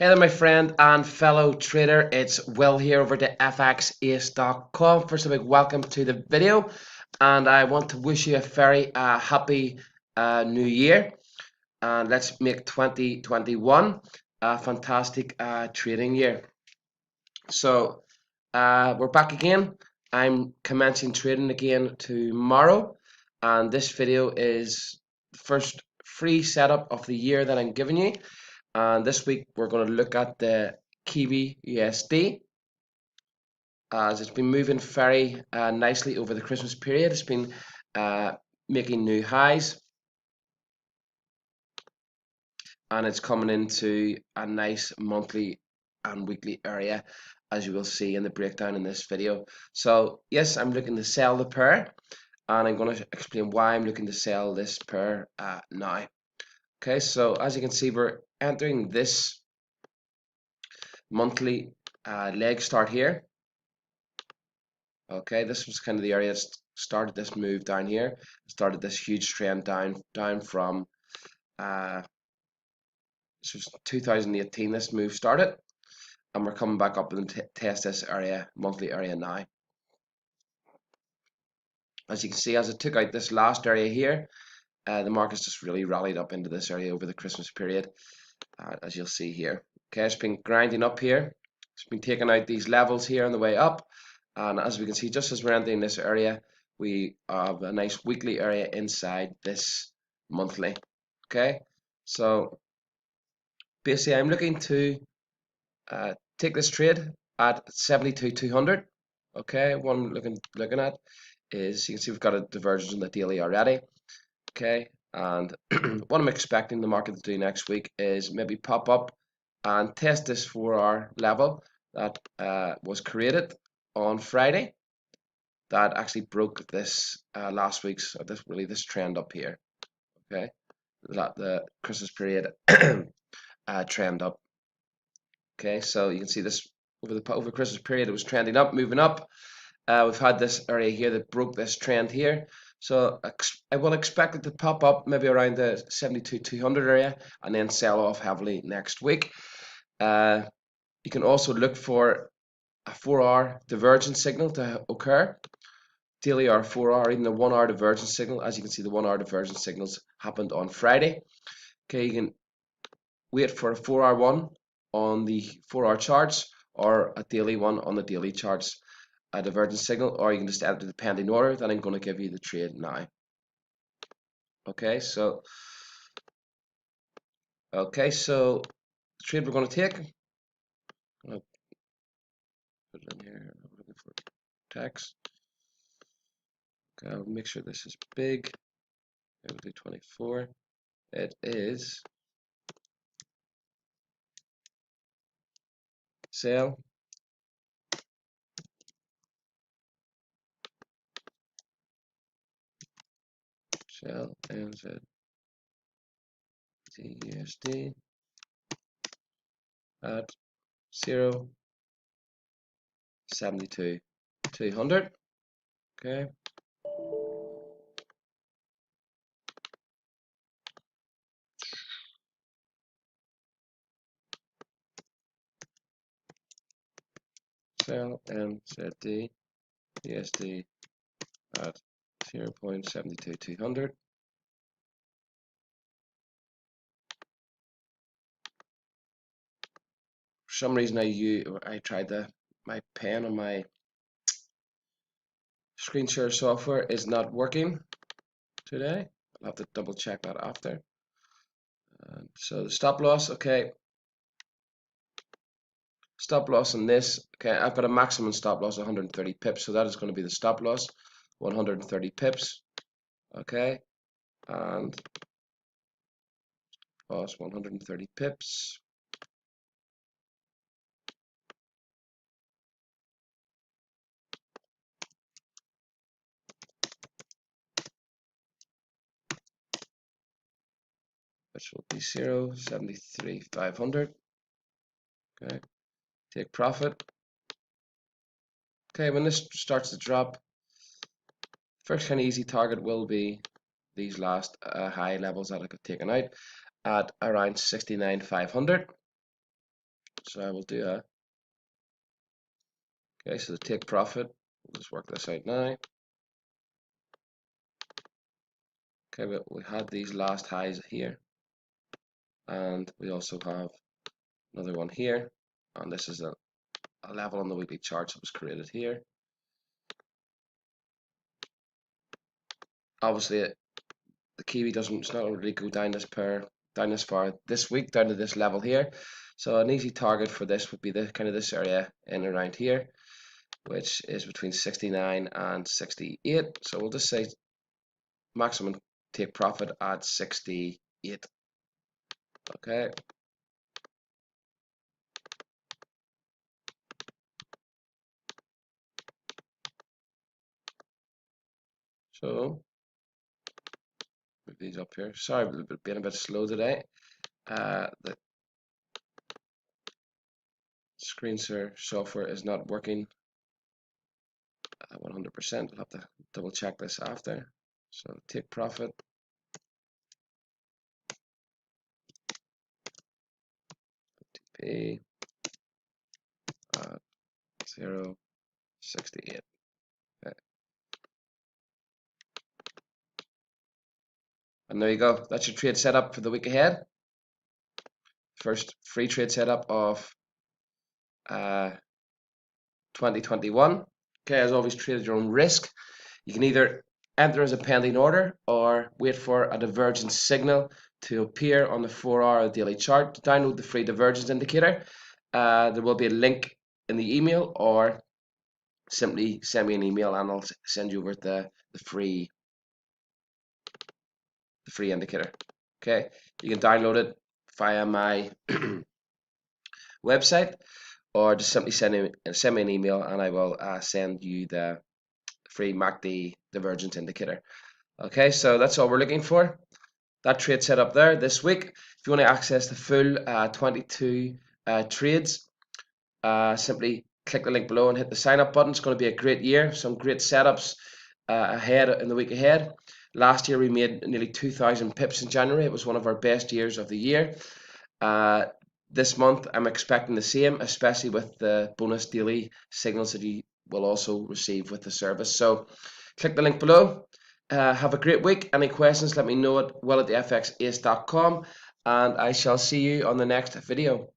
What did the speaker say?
Hey there, my friend and fellow trader. It's Will here over to FXAce.com. First, a big welcome to the video, and I want to wish you a very happy new year. And let's make 2021 a fantastic trading year. So, we're back again. I'm commencing trading again tomorrow, and this video is the first free setup of the year that I'm giving you. And this week we're going to look at the GBPUSD as it's been moving very nicely over the Christmas period. It's been making new highs, and it's coming into a nice monthly and weekly area, as you will see in the breakdown in this video. So yes, I'm looking to sell the pair, and I'm going to explain why I'm looking to sell this pair now. Okay, so as you can see, we're entering this monthly leg start here. Okay, this was kind of the area that started this move down here, started this huge trend down from this was 2018. This move started, and we're coming back up and test this area, monthly area now. As you can see, as it took out this last area here, the market's just really rallied up into this area over the Christmas period, as you'll see here. Okay, it's been grinding up here. It's been taking out these levels here on the way up, and as we can see, just as we're entering this area, we have a nice weekly area inside this monthly. Okay, so basically I'm looking to take this trade at 72,200. Okay, what I'm looking at is, you can see we've got a divergence in the daily already. Okay, and what I'm expecting the market to do next week is maybe pop up and test this 4-hour level that was created on Friday, that actually broke this last week's, this trend up here. Okay, the Christmas period trend up. Okay, so you can see this over Christmas period, it was trending up, moving up. We've had this area here that broke this trend here, so I will expect it to pop up maybe around the 72,200 area and then sell off heavily next week. You can also look for a 4-hour divergence signal to occur, daily or 4-hour, even a 1-hour divergence signal. As you can see, the 1-hour divergence signals happened on Friday. Okay, you can wait for a 4-hour one on the 4-hour charts or a daily one on the daily charts, a divergence signal, or you can just enter the pending order that I'm going to give you the trade now. Okay, so the trade we're going to take, I'm going to put it in here. I'm looking for text. Okay, I'll make sure this is big. We'll do 24. It is sell NZDUSD at 0.72,200. Okay. Sell NZDUSD at 0.72200. For some reason I tried my pen on my screen share software is not working today. I'll have to double check that after. So the stop loss, okay. Stop loss on this, okay, I've got a maximum stop loss of 130 pips, so that is going to be the stop loss, 130 pips, okay, and loss 130 pips. Which will be 0.73500. Okay, take profit. Okay, when this starts to drop, first kind of easy target will be these last high levels that I got taken out at around 69,500. So I will do a, okay, so the take profit, let's work this out now. Okay, but we had these last highs here, and we also have another one here, and this is a level on the weekly charts that was created here. Obviously, the Kiwi it's not really go down this far this week, down to this level here. So an easy target for this would be the kind of this area in around here, which is between 69 and 68. So we'll just say maximum take profit at 68. Okay. So move these up here. Sorry, being a bit slow today. The screen share software is not working 100%. I'll have to double check this after. So take profit. P at 0.68. Okay. And there you go. That's your trade setup for the week ahead. First free trade setup of 2021. Okay, as always, trade at your own risk. You can either enter as a pending order or wait for a divergence signal to appear on the 4-hour daily chart. To download the free divergence indicator, there will be a link in the email, or simply send me an email and I'll send you over the free indicator. Okay, you can download it via my website, or just simply send me an email and I will send you the free MACD divergence indicator. Okay, so that's all we're looking for. That trade set up there this week. If you want to access the full 22 trades, simply click the link below and hit the sign up button. It's going to be a great year, some great setups ahead in the week ahead. Last year we made nearly 2,000 pips in January. It was one of our best years of the year. This month I'm expecting the same, especially with the bonus daily signals that you will also receive with the service. So click the link below. Have a great week. Any questions, let me know at will@fxace.com, and I shall see you on the next video.